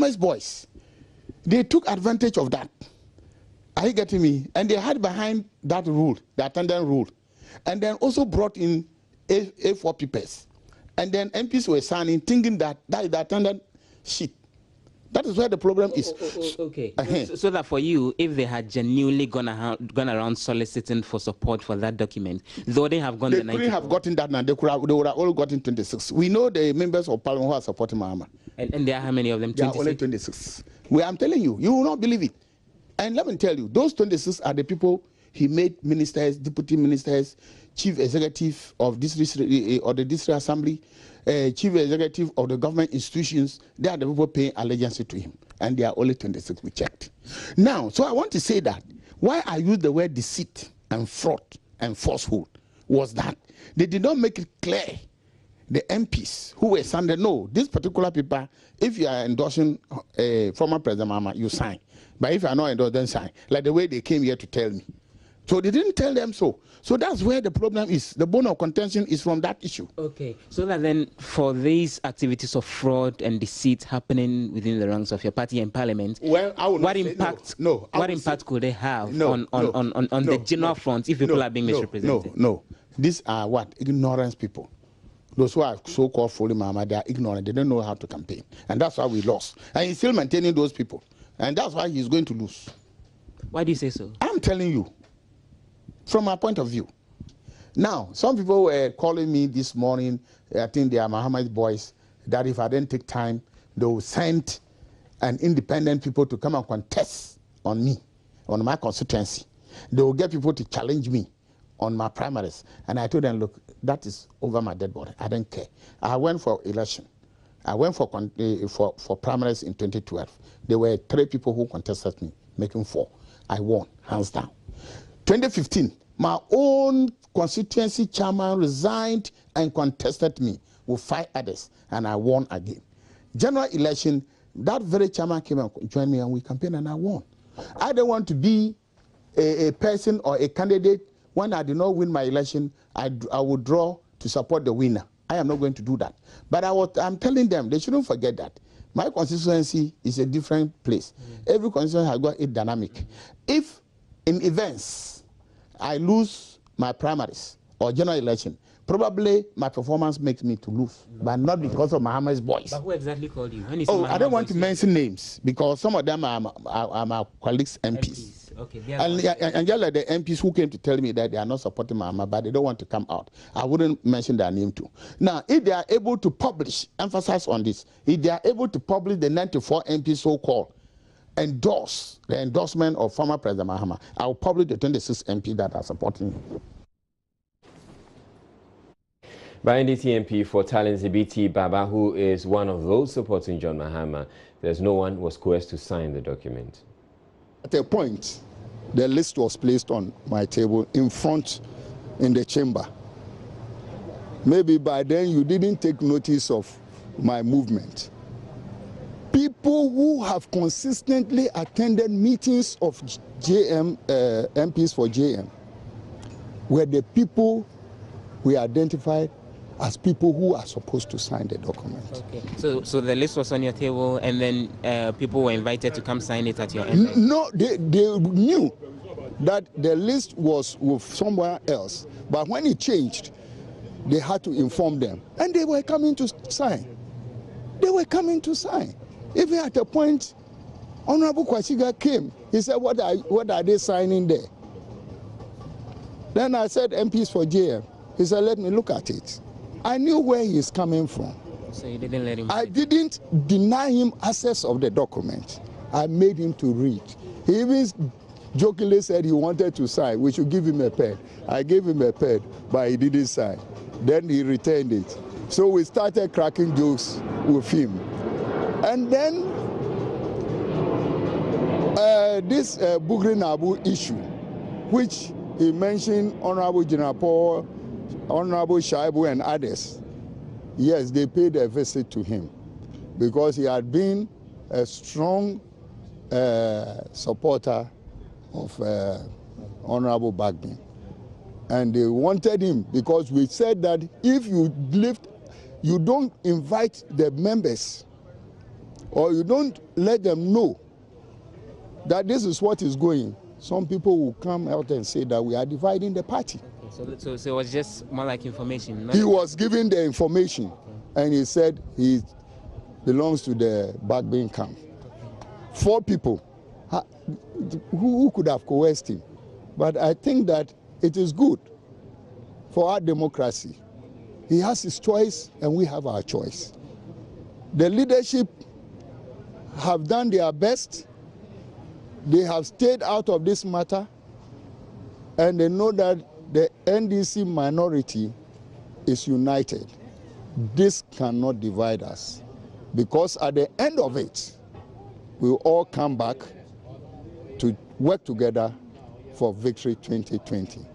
Mahama's boys, they took advantage of that. Are you getting me? And they had behind that rule, the attendance rule, and then also brought in A4 papers. And then MPs were signing, thinking that is the attendance sheet. That is where the problem is. Okay. So that for you, if they had genuinely gone around soliciting for support for that document, though they have gone they couldn't have gotten that now. They would have all gotten 26. We know the members of parliament who are supporting Mahama. And there are how many of them? 26? There are only 26. I'm telling you, you will not believe it. And let me tell you, those 26 are the people he made ministers, deputy ministers, chief executive of district or the district assembly, chief executive of the government institutions. They are the people paying allegiance to him, and they are only 26. We checked. Now, so I want to say that why I use the word deceit and fraud and falsehood was that they did not make it clear. The MPs who were saying, no, this particular paper, if you are endorsing former President Mahama, you sign. But if you are not endorsed, then sign. Like the way they came here to tell me. So they didn't tell them so. So that's where the problem is. The bone of contention is from that issue. Okay. So that then for these activities of fraud and deceit happening within the ranks of your party and parliament, well, I would what impact what impact could they have on the general front if people are being misrepresented? No. These are what? Ignorance people. Those who are so-called following Mahama, they are ignorant. They don't know how to campaign. And that's why we lost. And he's still maintaining those people. And that's why he's going to lose. Why do you say so? I'm telling you, from my point of view. Now, some people were calling me this morning, I think they are Mahama's boys, that if I didn't take time, they will send an independent people to come and contest on me, on my constituency. They will get people to challenge me on my primaries. And I told them, look, that is over my dead body. I don't care. I went for election. I went for primaries in 2012. There were 3 people who contested me, making 4. I won, hands down. 2015, my own constituency chairman resigned and contested me with 5 others, and I won again. General election, that very chairman came and joined me, and we campaigned, and I won. I don't want to be a person or a candidate. When I did not win my election, I would draw to support the winner. I am not going to do that. But I'm telling them, they shouldn't forget that. My constituency is a different place. Every constituency has got a dynamic. If in events I lose my primaries or general election, probably my performance makes me to lose, but not because of Mahama's boys. But who exactly called you? I don't want to mention names because some of them are my colleagues, MPs. Okay, and just like the MPs who came to tell me that they are not supporting Mahama, but they don't want to come out. I wouldn't mention their name too. Now, if they are able to publish, emphasize on this, if they are able to publish the 94 MPs so-called, endorse the endorsement of former President Mahama, I will publish the 26 MPs that are supporting him. By NDC MP for Talent Zibiti Baba, who is one of those supporting John Mahama, there's no one was coerced to sign the document. At a point, the list was placed on my table in front in the chamber. Maybe by then you didn't take notice of my movement. People who have consistently attended meetings of JM, MPs for JM, were the people we identified as people who are supposed to sign the document. Okay. So the list was on your table, and then people were invited to come sign it at your end? No, they knew that the list was with somewhere else, but when it changed, they had to inform them, and they were coming to sign. They were coming to sign. Even at a point, Honorable Kwasiga came. He said, what are they signing there? Then I said, MPs for JM. He said, let me look at it. I knew where he's coming from. So you didn't let him? I didn't deny him access of the document. I made him to read. He even jokingly said he wanted to sign. We should give him a pen. I gave him a pen, but he didn't sign. Then he returned it. So we started cracking jokes with him. And then this Bugri Nabu issue, which he mentioned Honorable General Paul, Honorable Shaibu and others. Yes, they paid a visit to him because he had been a strong supporter of Honorable Bagby. And they wanted him because we said that if you don't invite the members or you don't let them know that this is what is going, some people will come out and say that we are dividing the party. Okay, so it was just more like information. He was given the information, and he said he belongs to the Bagbin camp. 4 people. Who could have coerced him? But I think that it is good for our democracy. He has his choice, and we have our choice. The leadership have done their best. They have stayed out of this matter, and they know that the NDC minority is united. This cannot divide us, because at the end of it, we'll all come back to work together for Victory 2020.